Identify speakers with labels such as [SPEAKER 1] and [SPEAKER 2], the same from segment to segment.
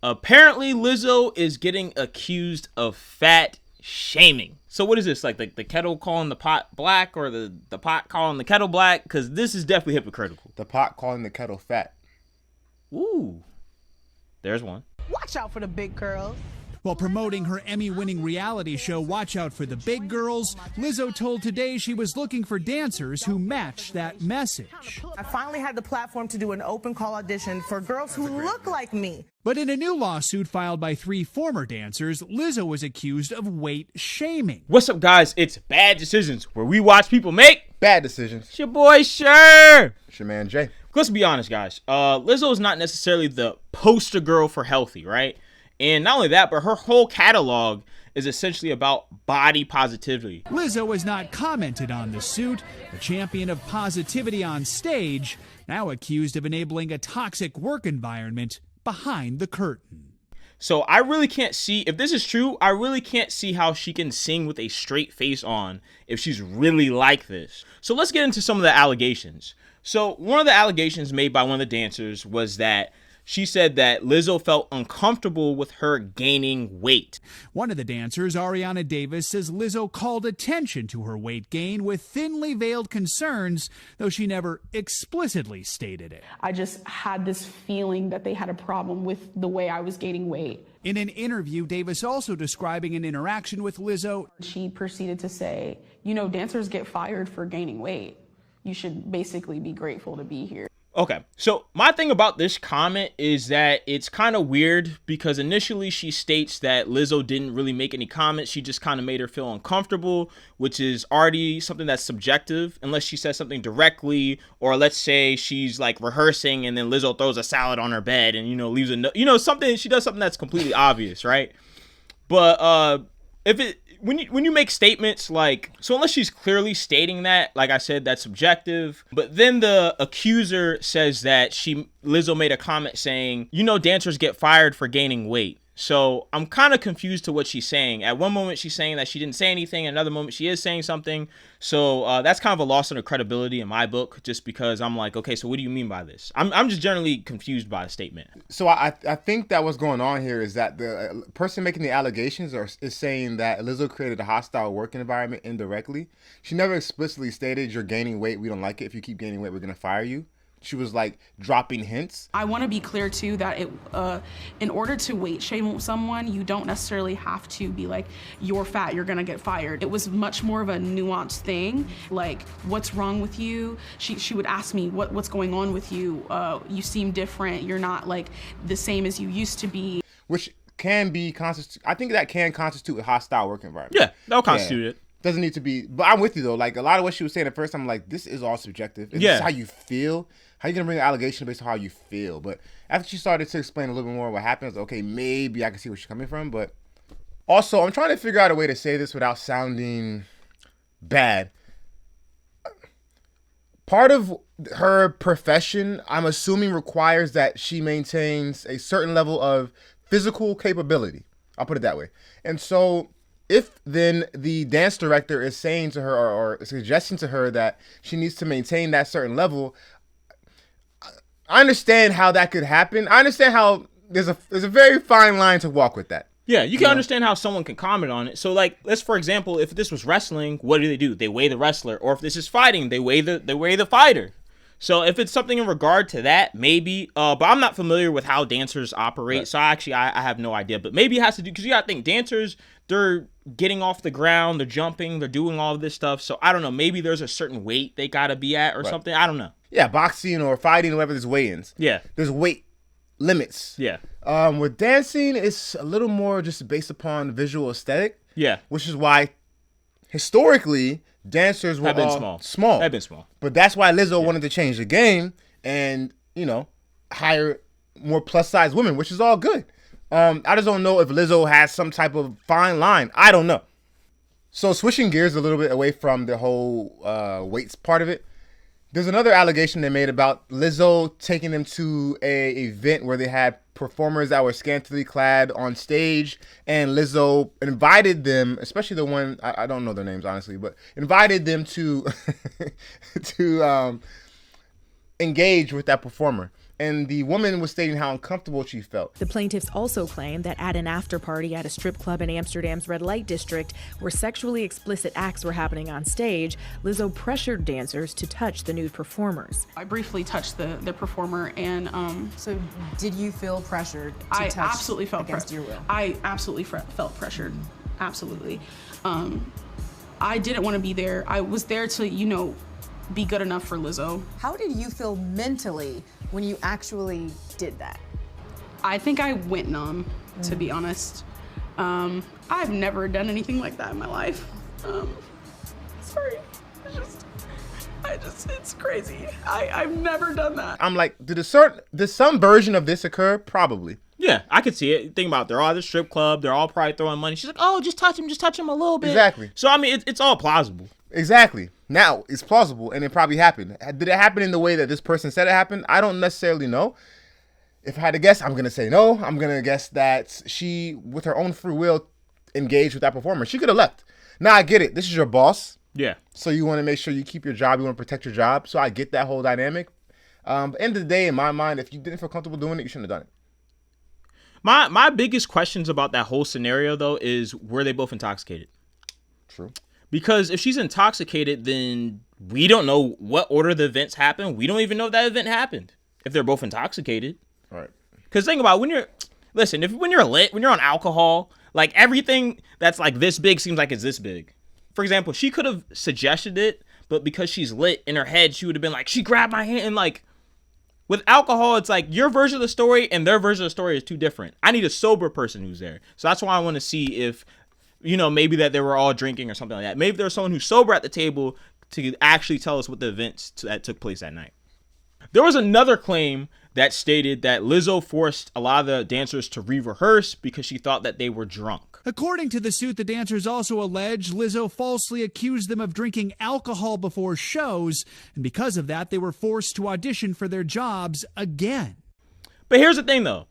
[SPEAKER 1] Apparently, Lizzo is getting accused of fat shaming. So what is this, like the kettle calling the pot black, or the pot calling the kettle black? Because this is definitely hypocritical.
[SPEAKER 2] The pot calling the kettle fat.
[SPEAKER 1] Ooh, there's one.
[SPEAKER 3] Watch out for the big girls.
[SPEAKER 4] While promoting her Emmy-winning reality show Watch Out for the Big Girls, Lizzo told Today she was looking for dancers who matched that message.
[SPEAKER 3] I finally had the platform to do an open call audition for girls who look like me.
[SPEAKER 4] But in a new lawsuit filed by 3 former dancers, Lizzo was accused of weight shaming.
[SPEAKER 1] What's up, guys? It's Bad Decisions, where we watch people make
[SPEAKER 2] bad decisions.
[SPEAKER 1] It's your boy Sure.
[SPEAKER 2] It's your man Jay.
[SPEAKER 1] Let's be honest, guys. Lizzo is not necessarily the poster girl for healthy, right? And not only that, but her whole catalog is essentially about body positivity.
[SPEAKER 4] Lizzo has not commented on the suit. The champion of positivity on stage, now accused of enabling a toxic work environment behind the curtain.
[SPEAKER 1] So I really can't see, if this is true, I really can't see how she can sing with a straight face on if she's really like this. So let's get into some of the allegations. So one of the allegations made by one of the dancers was that she said that Lizzo felt uncomfortable with her gaining weight.
[SPEAKER 4] One of the dancers, Ariana Davis, says Lizzo called attention to her weight gain with thinly veiled concerns, though she never explicitly stated it.
[SPEAKER 5] I just had this feeling that they had a problem with the way I was gaining weight.
[SPEAKER 4] In an interview, Davis also describing an interaction with Lizzo.
[SPEAKER 5] She proceeded to say, you know, dancers get fired for gaining weight. You should basically be grateful to be here.
[SPEAKER 1] Okay, so my thing about this comment is that it's kind of weird because initially she states that Lizzo didn't really make any comments. She just kind of made her feel uncomfortable, which is already something that's subjective unless she says something directly, or let's say she's like rehearsing and then Lizzo throws a salad on her bed and, you know, leaves a note, you know, something, she does something that's completely obvious, right? But when you make statements like, so unless she's clearly stating that, like I said, that's subjective. But then the accuser says that Lizzo made a comment saying, you know, dancers get fired for gaining weight. So I'm kind of confused to what she's saying. At one moment she's saying that she didn't say anything, another moment she is saying something. So that's kind of a loss of credibility in my book, just because I'm like, okay, so what do you mean by this? I'm just generally confused by the statement.
[SPEAKER 2] So I think that what's going on here is that the person making the allegations is saying that Lizzo created a hostile work environment indirectly. She never explicitly stated, you're gaining weight, we don't like it. If you keep gaining weight, we're going to fire you. She was like dropping hints.
[SPEAKER 5] I want to be clear too that in order to weight shame someone, you don't necessarily have to be like, you're fat, you're gonna get fired. It was much more of a nuanced thing. Like, what's wrong with you? She would ask me, what's going on with you? You seem different. You're not like the same as you used to be.
[SPEAKER 2] Which can be I think that can constitute a hostile work environment.
[SPEAKER 1] Yeah, that'll constitute it.
[SPEAKER 2] Doesn't need to be, but I'm with you though. Like a lot of what she was saying at first, I'm like, this is all subjective. This is how you feel. How you gonna bring an allegation based on how you feel? But after she started to explain a little bit more what happens, okay, maybe I can see where she's coming from. But also, I'm trying to figure out a way to say this without sounding bad. Part of her profession, I'm assuming, requires that she maintains a certain level of physical capability. I'll put it that way. And so if then the dance director is saying to her or suggesting to her that she needs to maintain that certain level, I understand how that could happen. I understand how there's a very fine line to walk with that.
[SPEAKER 1] Yeah, you can understand how someone can comment on it. So like, let's, for example, if this was wrestling, what do? They weigh the wrestler. Or if this is fighting, they weigh the fighter. So if it's something in regard to that, maybe, but I'm not familiar with how dancers operate. Right. So I have no idea, but maybe it has to do, because you gotta think, dancers, they're getting off the ground, they're jumping, they're doing all of this stuff. So I don't know, maybe there's a certain weight they gotta be at or something. I don't know.
[SPEAKER 2] Yeah, boxing or fighting, whatever, there's weigh-ins.
[SPEAKER 1] Yeah.
[SPEAKER 2] There's weight limits.
[SPEAKER 1] Yeah.
[SPEAKER 2] With dancing, it's a little more just based upon visual aesthetic.
[SPEAKER 1] Yeah.
[SPEAKER 2] Which is why historically dancers were small.
[SPEAKER 1] Have been small.
[SPEAKER 2] But that's why Lizzo wanted to change the game and, you know, hire more plus size women, which is all good. I just don't know if Lizzo has some type of fine line. I don't know. So switching gears a little bit away from the whole weights part of it, there's another allegation they made about Lizzo taking them to a event where they had performers that were scantily clad on stage, and Lizzo invited them, especially the one, I don't know their names honestly, but invited them to to engage with that performer. and the woman was stating how uncomfortable she felt.
[SPEAKER 6] The plaintiffs also claim that at an after party at a strip club in Amsterdam's red light district, where sexually explicit acts were happening on stage, Lizzo pressured dancers to touch the nude performers.
[SPEAKER 5] I briefly touched the performer, and
[SPEAKER 7] So did you feel pressured to
[SPEAKER 5] I
[SPEAKER 7] touch
[SPEAKER 5] absolutely felt
[SPEAKER 7] against your will?
[SPEAKER 5] I absolutely felt pressured. Absolutely. I didn't want to be there. I was there to, be good enough for Lizzo.
[SPEAKER 7] How did you feel mentally when you actually did that?
[SPEAKER 5] I think I went numb, to be honest. I've never done anything like that in my life. Sorry. It's crazy. I've never done that.
[SPEAKER 2] I'm like, did some version of this occur? Probably.
[SPEAKER 1] Yeah, I could see it. Think about it. They're all at the strip club. They're all probably throwing money. She's like, oh, just touch him a little bit.
[SPEAKER 2] Exactly.
[SPEAKER 1] So, I mean, it's all plausible.
[SPEAKER 2] Exactly. Now, it's plausible, and it probably happened. Did it happen in the way that this person said it happened? I don't necessarily know. If I had to guess, I'm going to say no. I'm going to guess that she, with her own free will, engaged with that performer. She could have left. Now, I get it. This is your boss.
[SPEAKER 1] Yeah.
[SPEAKER 2] So you want to make sure you keep your job. You want to protect your job. So I get that whole dynamic. But end of the day, in my mind, if you didn't feel comfortable doing it, you shouldn't have done it.
[SPEAKER 1] My biggest questions about that whole scenario, though, is were they both intoxicated?
[SPEAKER 2] True.
[SPEAKER 1] Because if she's intoxicated, then we don't know what order the events happened. We don't even know if that event happened if they're both intoxicated.
[SPEAKER 2] All right.
[SPEAKER 1] Because think about when you're lit, when you're on alcohol, like everything that's like this big seems like it's this big. For example, she could have suggested it, but because she's lit in her head, she would have been like, she grabbed my hand. And like with alcohol, it's like your version of the story and their version of the story is too different. I need a sober person who's there. So that's why I want to see if, maybe that they were all drinking or something like that. Maybe there's someone who's sober at the table to actually tell us what the events that took place that night. There was another claim that stated that Lizzo forced a lot of the dancers to re-rehearse because she thought that they were drunk.
[SPEAKER 4] According to the suit, the dancers also allege Lizzo falsely accused them of drinking alcohol before shows, and because of that, they were forced to audition for their jobs again.
[SPEAKER 1] But here's the thing, though.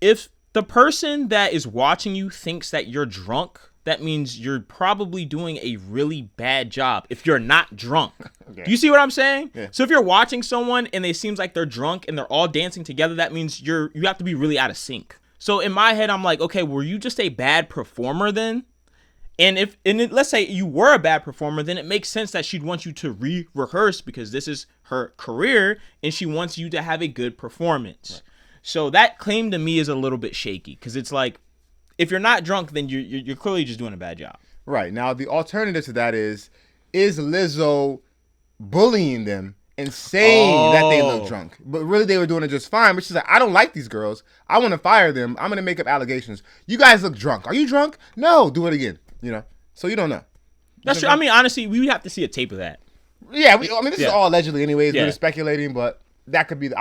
[SPEAKER 1] If the person that is watching you thinks that you're drunk, that means you're probably doing a really bad job if you're not drunk. Okay. Do you see what I'm saying? Yeah. So if you're watching someone and it seems like they're drunk and they're all dancing together, that means you have to be really out of sync. So in my head, I'm like, okay, were you just a bad performer then? And let's say you were a bad performer, then it makes sense that she'd want you to re-rehearse because this is her career and she wants you to have a good performance. Right. So that claim to me is a little bit shaky because it's like, if you're not drunk, then you're clearly just doing a bad job.
[SPEAKER 2] Right. Now, the alternative to that is Lizzo bullying them and saying that they look drunk? But really, they were doing it just fine. But she's like, I don't like these girls. I want to fire them. I'm going to make up allegations. You guys look drunk. Are you drunk? No. Do it again. So you don't know.
[SPEAKER 1] That's true. I mean, honestly, we would have to see a tape of that.
[SPEAKER 2] Yeah. This is all allegedly anyways.
[SPEAKER 1] Yeah.
[SPEAKER 2] We're speculating, but that could be the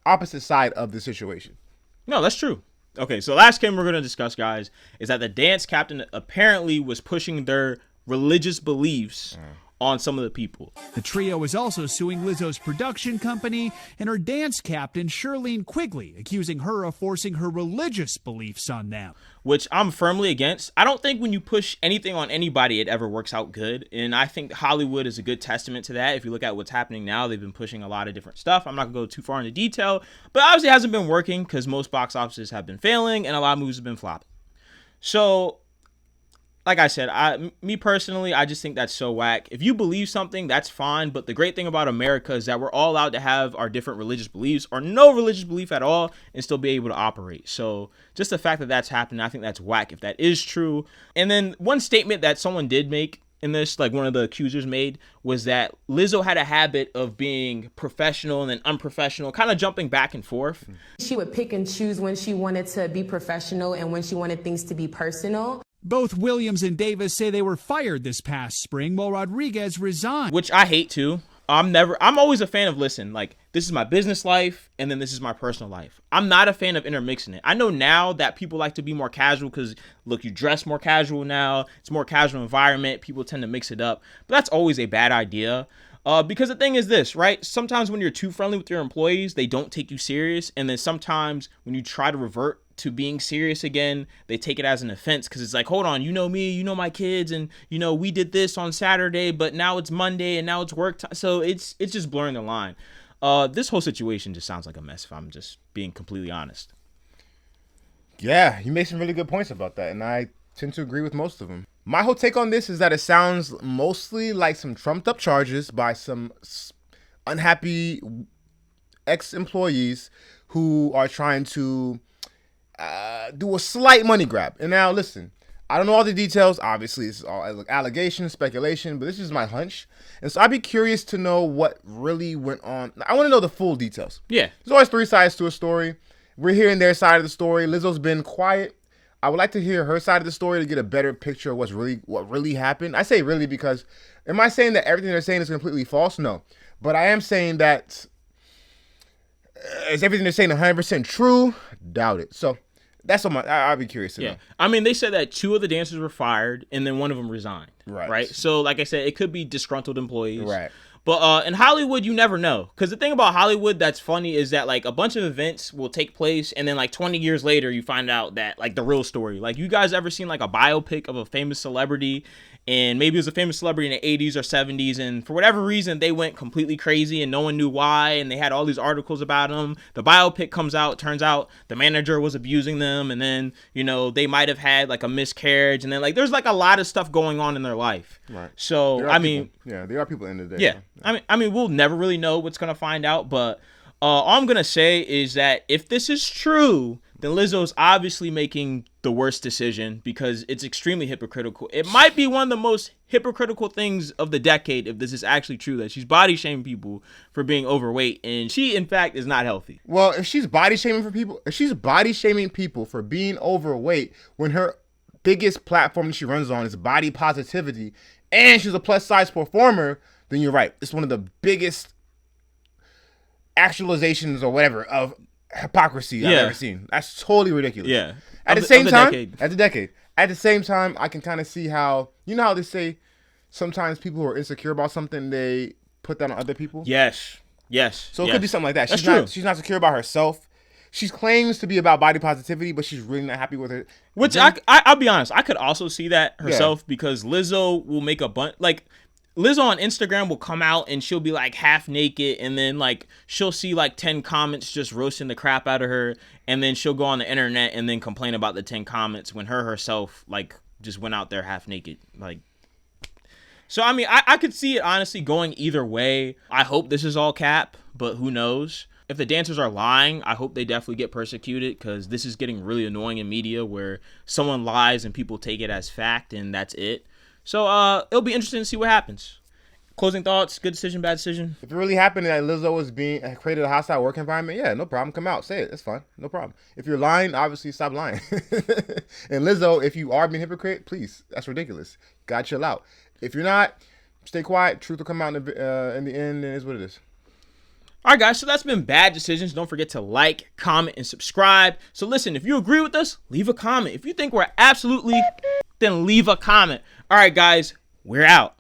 [SPEAKER 2] opposite side of the situation.
[SPEAKER 1] No, that's true. Okay, so the last game we're going to discuss, guys, is that the dance captain apparently was pushing their religious beliefs on some of the people.
[SPEAKER 4] The trio is also suing Lizzo's production company and her dance captain, Shirlene Quigley, accusing her of forcing her religious beliefs on them.
[SPEAKER 1] Which I'm firmly against. I don't think when you push anything on anybody, it ever works out good. And I think Hollywood is a good testament to that. If you look at what's happening now, they've been pushing a lot of different stuff. I'm not going to go too far into detail, but obviously it hasn't been working because most box offices have been failing and a lot of movies have been flopping. So, like I said, me personally, I just think that's so whack. If you believe something, that's fine. But the great thing about America is that we're all allowed to have our different religious beliefs or no religious belief at all and still be able to operate. So just the fact that that's happening, I think that's whack if that is true. And then one statement that someone did make in this, like one of the accusers made, was that Lizzo had a habit of being professional and then unprofessional, kind of jumping back and forth.
[SPEAKER 8] She would pick and choose when she wanted to be professional and when she wanted things to be personal.
[SPEAKER 4] Both Williams and Davis say they were fired this past spring while Rodriguez resigned.
[SPEAKER 1] Which I hate too. I'm always a fan of, listen, like, this is my business life and then this is my personal life. I'm not a fan of intermixing it. I know now that people like to be more casual because, look, you dress more casual now. It's a more casual environment. People tend to mix it up. But that's always a bad idea. Because the thing is this, right? Sometimes when you're too friendly with your employees, they don't take you serious. And then sometimes when you try to revert to being serious again, they take it as an offense because it's like, hold on, you know me, you know my kids, and we did this on Saturday, but now it's Monday and now it's work time. So it's just blurring the line. This whole situation just sounds like a mess, if I'm just being completely honest.
[SPEAKER 2] Yeah, you made some really good points about that, and I tend to agree with most of them. My whole take on this is that it sounds mostly like some trumped up charges by some unhappy ex-employees who are trying to do a slight money grab. And now, listen, I don't know all the details. Obviously, it's all allegation, speculation, but this is my hunch. And so I'd be curious to know what really went on. I want to know the full details.
[SPEAKER 1] Yeah.
[SPEAKER 2] There's always three sides to a story. We're hearing their side of the story. Lizzo's been quiet. I would like to hear her side of the story to get a better picture of what really happened. I say really because, am I saying that everything they're saying is completely false? No. But I am saying that, is everything they're saying 100% true? Doubt it. So that's what I'd be curious to know.
[SPEAKER 1] I mean, they said that 2 of the dancers were fired and then one of them resigned.
[SPEAKER 2] Right.
[SPEAKER 1] So, like I said, it could be disgruntled employees.
[SPEAKER 2] Right.
[SPEAKER 1] But in Hollywood, you never know. Because the thing about Hollywood that's funny is that, like, a bunch of events will take place, and then, like, 20 years later, you find out that, like, the real story. Like, you guys ever seen, like, a biopic of a famous celebrity, and maybe it was a famous celebrity in the 80s or 70s, and for whatever reason, they went completely crazy, and no one knew why, and they had all these articles about them. The biopic comes out, turns out the manager was abusing them, and then, you know, they might have had, like, a miscarriage, and then, like, there's, like, a lot of stuff going on in their life.
[SPEAKER 2] Right.
[SPEAKER 1] So, I mean...
[SPEAKER 2] Yeah, there are people in the day.
[SPEAKER 1] Yeah. I mean, we'll never really know what's going to find out, but all I'm going to say is that if this is true, then Lizzo's obviously making the worst decision because it's extremely hypocritical. It might be one of the most hypocritical things of the decade if this is actually true, that she's body shaming people for being overweight, and she, in fact, is not healthy.
[SPEAKER 2] Well, if she's body shaming people for being overweight when her biggest platform that she runs on is body positivity, and she's a plus size performer, then you're right. It's one of the biggest actualizations or whatever of hypocrisy I've ever seen. That's totally ridiculous.
[SPEAKER 1] Yeah.
[SPEAKER 2] At the same time, I can kind of see how, you know how they say sometimes people who are insecure about something, they put that on other people?
[SPEAKER 1] Yes.
[SPEAKER 2] So it could be something like that. She's not secure about herself. She claims to be about body positivity, but she's really not happy with it.
[SPEAKER 1] Which I'll be honest, I could also see that herself because Lizzo will make a bunch, like, Lizzo on Instagram will come out and she'll be like half naked, and then like she'll see like 10 comments just roasting the crap out of her, and then she'll go on the internet and then complain about the 10 comments when her herself like just went out there half naked. Like, so I mean, I could see it honestly going either way. I hope this is all cap, but who knows? If the dancers are lying, I hope they definitely get persecuted, because this is getting really annoying in media where someone lies and people take it as fact and that's it. So it'll be interesting to see what happens. Closing thoughts, good decision, bad decision?
[SPEAKER 2] If it really happened that Lizzo was created a hostile work environment, yeah, no problem. Come out, say it. It's fine. No problem. If you're lying, obviously stop lying. And Lizzo, if you are being a hypocrite, please, that's ridiculous. Gotta chill out. If you're not, stay quiet. Truth will come out in the end, and it is what it is.
[SPEAKER 1] All right, guys, so that's been Bad Decisions. Don't forget to like, comment, and subscribe. So listen, if you agree with us, leave a comment. If you think we're absolutely, then leave a comment. All right, guys, we're out.